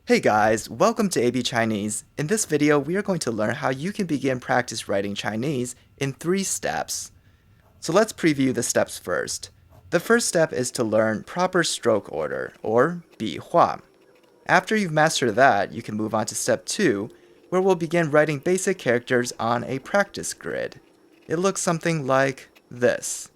Hey guys, welcome to AB Chinese. In this video, we are going to learn how you can begin practice writing Chinese in 3 steps. So let's preview the steps first. The first step is to learn proper stroke order, or 笔画. After you've mastered that, you can move on to step 2, where we'll begin writing basic characters on a practice grid. It looks something like this.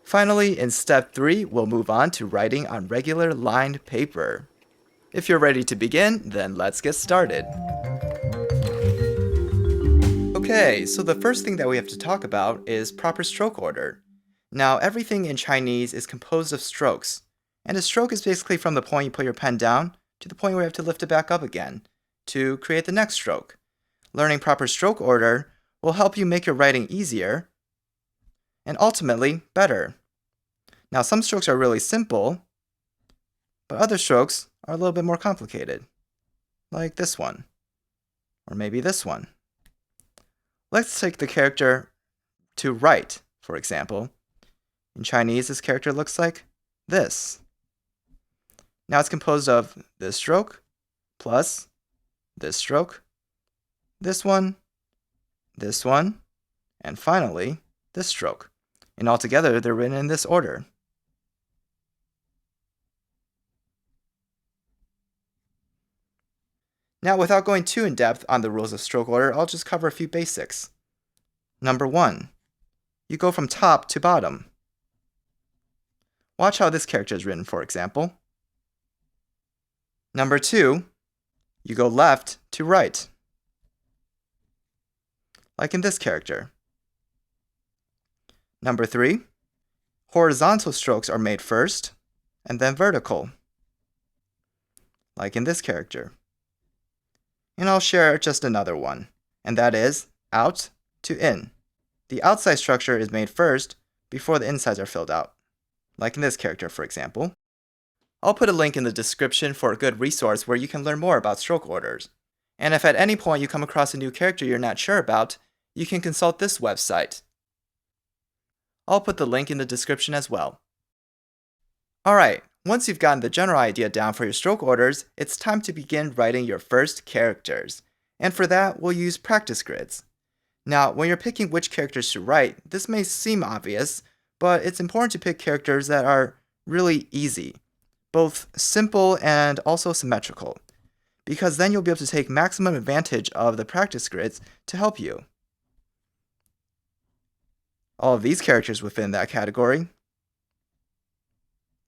Finally, in step 3, we'll move on to writing on regular lined paper. If you're ready to begin, then let's get started. Okay, so the first thing that we have to talk about is proper stroke order. Now, everything in Chinese is composed of strokes, and a stroke is basically from the point you put your pen down to the point where you have to lift it back up again to create the next stroke. Learning proper stroke order will help you make your writing easier and ultimately better. Now, some strokes are really simple, but other strokes are a little bit more complicated, like this one, or maybe this one. Let's take the character to write, for example. In Chinese, this character looks like this. Now it's composed of this stroke, plus this stroke, this one, and finally, this stroke. And altogether, they're written in this order. Now, without going too in-depth on the rules of stroke order, I'll just cover a few basics. Number 1, you go from top to bottom. Watch how this character is written, for example. Number 2, you go left to right, like in this character. Number 3, horizontal strokes are made first, and then vertical, like in this character. And I'll share just another one, and that is out to in. The outside structure is made first before the insides are filled out, like in this character, for example. I'll put a link in the description for a good resource where you can learn more about stroke orders. And if at any point you come across a new character you're not sure about, you can consult this website. I'll put the link in the description as well. Alright, once you've gotten the general idea down for your stroke orders, it's time to begin writing your first characters. And for that, we'll use practice grids. Now, when you're picking which characters to write, this may seem obvious, but it's important to pick characters that are really easy, both simple and also symmetrical, because then you'll be able to take maximum advantage of the practice grids to help you. All of these characters within that category.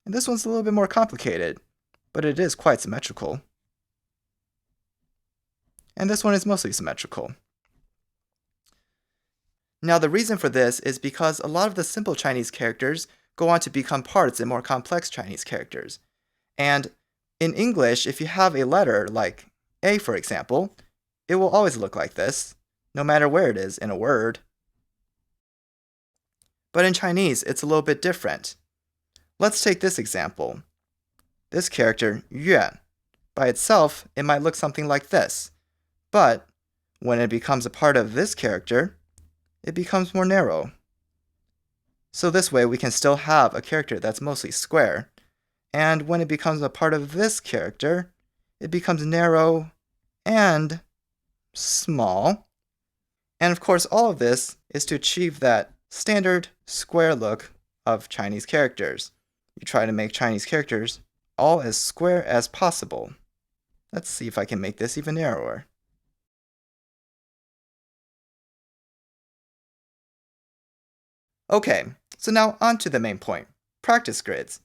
And this one's a little bit more complicated, but it is quite symmetrical. And this one is mostly symmetrical. Now, the reason for this is because a lot of the simple Chinese characters go on to become parts in more complex Chinese characters. And in English, if you have a letter like A, for example, it will always look like this, no matter where it is in a word. But in Chinese, it's a little bit different. Let's take this example. This character, Yue, by itself, it might look something like this. But when it becomes a part of this character, it becomes more narrow. So this way we can still have a character that's mostly square. And when it becomes a part of this character, it becomes narrow and small. And of course, all of this is to achieve that standard square look of Chinese characters. You try to make Chinese characters all as square as possible. Let's see if I can make this even narrower. Okay, so now on to the main point, practice grids.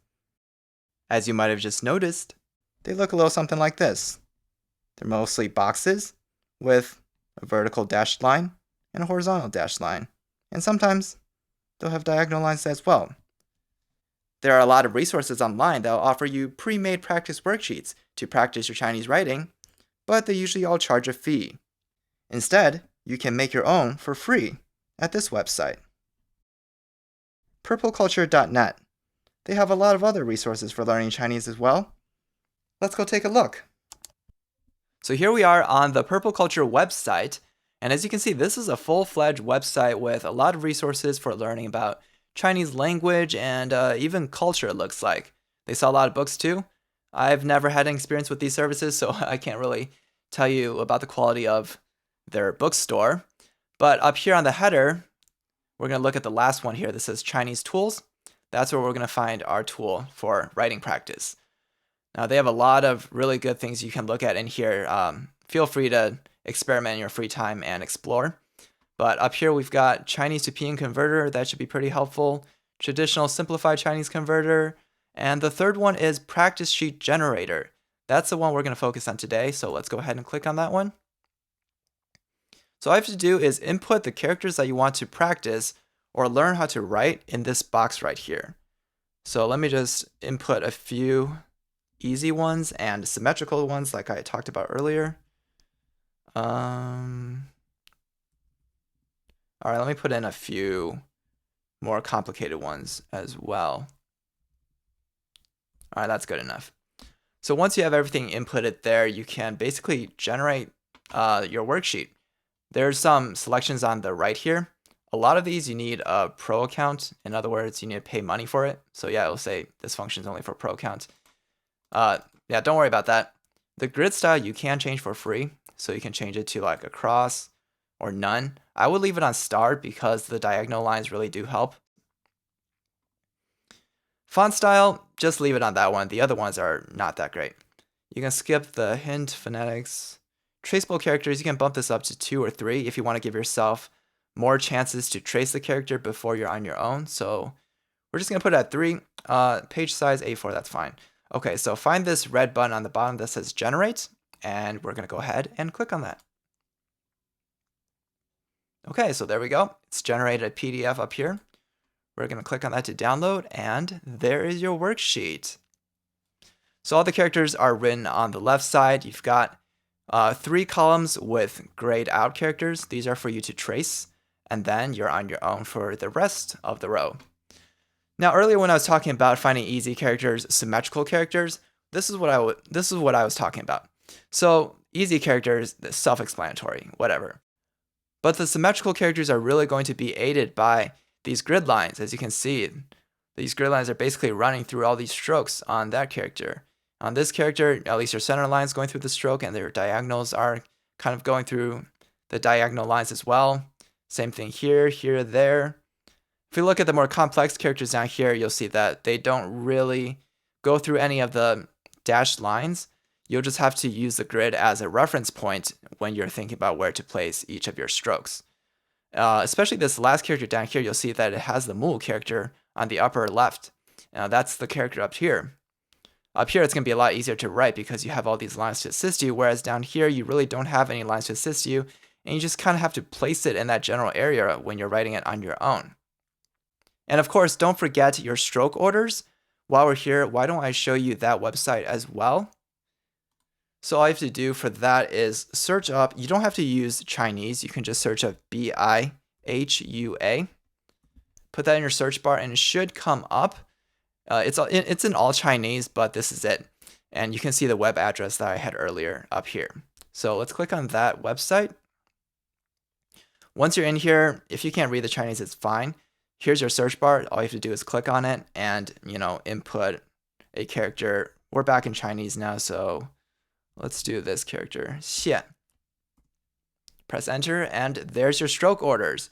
As you might have just noticed, they look a little something like this. They're mostly boxes with a vertical dashed line and a horizontal dashed line. And sometimes they'll have diagonal lines as well. There are a lot of resources online that will offer you pre-made practice worksheets to practice your Chinese writing, but they usually all charge a fee. Instead, you can make your own for free at this website, purpleculture.net. They have a lot of other resources for learning Chinese as well. Let's go take a look. So here we are on the Purple Culture website, and as you can see, this is a full-fledged website with a lot of resources for learning about Chinese language and even culture, it looks like. They sell a lot of books too. I've never had an experience with these services, so I can't really tell you about the quality of their bookstore. But up here on the header, we're going to look at the last one here that says Chinese tools. That's where we're going to find our tool for writing practice. Now, they have a lot of really good things you can look at in here. Feel free to experiment in your free time and explore. But up here, we've got Chinese to Pinyin converter. That should be pretty helpful. Traditional simplified Chinese converter. And the third one is practice sheet generator. That's the one we're going to focus on today. So let's go ahead and click on that one. So all you have to do is input the characters that you want to practice or learn how to write in this box right here. So let me just input a few easy ones and symmetrical ones like I talked about earlier. All right, let me put in a few more complicated ones as well. All right, that's good enough. So once you have everything inputted there, you can basically generate your worksheet. There's some selections on the right here. A lot of these you need a pro account. In other words, you need to pay money for it. So yeah, it'll say this function is only for pro account. Yeah, don't worry about that. The grid style you can change for free. So you can change it to like across or none. I would leave it on star because the diagonal lines really do help. Font style, just leave it on that one. The other ones are not that great. You can skip the hint, phonetics. Traceable characters, you can bump this up to 2 or 3 if you want to give yourself more chances to trace the character before you're on your own. So we're just going to put it at 3. Page size A4, that's fine. Okay, so find this red button on the bottom that says generate, and we're going to go ahead and click on that. Okay, so there we go. It's generated a PDF up here. We're going to click on that to download, and there is your worksheet. So all the characters are written on the left side. You've got 3 columns with grayed out characters. These are for you to trace, and then you're on your own for the rest of the row. Now, earlier when I was talking about finding easy characters, symmetrical characters, this is what I was talking about. So easy characters, self-explanatory, whatever. But the symmetrical characters are really going to be aided by these grid lines. As you can see, these grid lines are basically running through all these strokes on that character. On this character, at least your center lines going through the stroke, and their diagonals are kind of going through the diagonal lines as well. Same thing here, here, there. If you look at the more complex characters down here, you'll see that they don't really go through any of the dashed lines. You'll just have to use the grid as a reference point when you're thinking about where to place each of your strokes. Especially this last character down here, you'll see that it has the mul character on the upper left. Now that's the character up here. Up here, it's going to be a lot easier to write because you have all these lines to assist you, whereas down here, you really don't have any lines to assist you, and you just kind of have to place it in that general area when you're writing it on your own. And of course, don't forget your stroke orders. While we're here, why don't I show you that website as well? So all you have to do for that is search up, you don't have to use Chinese, you can just search up BIHUA. Put that in your search bar and it should come up. It's in all Chinese, but this is it. And you can see the web address that I had earlier up here. So let's click on that website. Once you're in here, if you can't read the Chinese, it's fine. Here's your search bar. All you have to do is click on it and, input a character. We're back in Chinese now, so let's do this character, Xian. Press enter, and there's your stroke orders.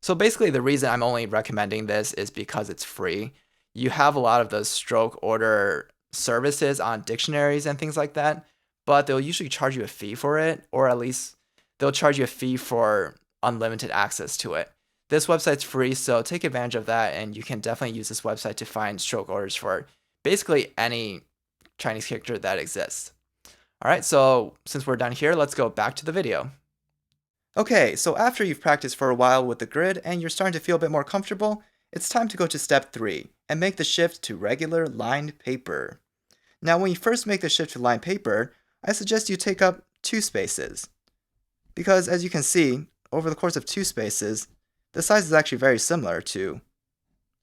So basically, the reason I'm only recommending this is because it's free. You have a lot of those stroke order services on dictionaries and things like that, but they'll usually charge you a fee for it, or at least they'll charge you a fee for unlimited access to it. This website's free, so take advantage of that, and you can definitely use this website to find stroke orders for basically any Chinese character that exists. All right, so since we're done here, let's go back to the video. Okay, so after you've practiced for a while with the grid and you're starting to feel a bit more comfortable, it's time to go to step 3 and make the shift to regular lined paper. Now, when you first make the shift to lined paper, I suggest you take up 2 spaces. Because as you can see, over the course of 2 spaces, the size is actually very similar to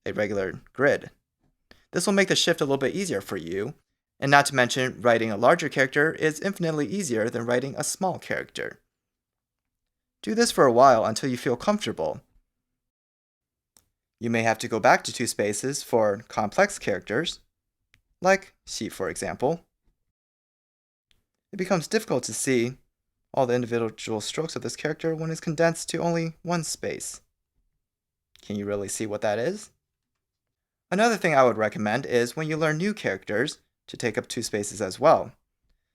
a regular grid. This will make the shift a little bit easier for you, and not to mention, writing a larger character is infinitely easier than writing a small character. Do this for a while until you feel comfortable. You may have to go back to 2 spaces for complex characters, like Xi for example, it becomes difficult to see all the individual strokes of this character when it's condensed to only one space. Can you really see what that is? Another thing I would recommend is when you learn new characters to take up 2 spaces as well.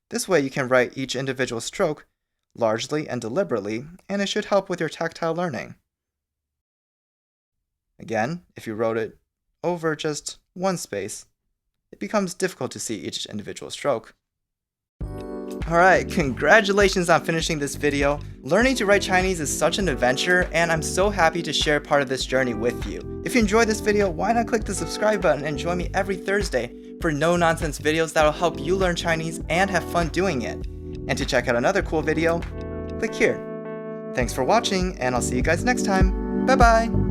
This way you can write each individual stroke largely and deliberately, and it should help with your tactile learning. Again, if you wrote it over just one space, it becomes difficult to see each individual stroke. Alright, congratulations on finishing this video. Learning to write Chinese is such an adventure, and I'm so happy to share part of this journey with you. If you enjoyed this video, why not click the subscribe button and join me every Thursday for no-nonsense videos that'll help you learn Chinese and have fun doing it. And to check out another cool video, click here. Thanks for watching, and I'll see you guys next time. Bye bye!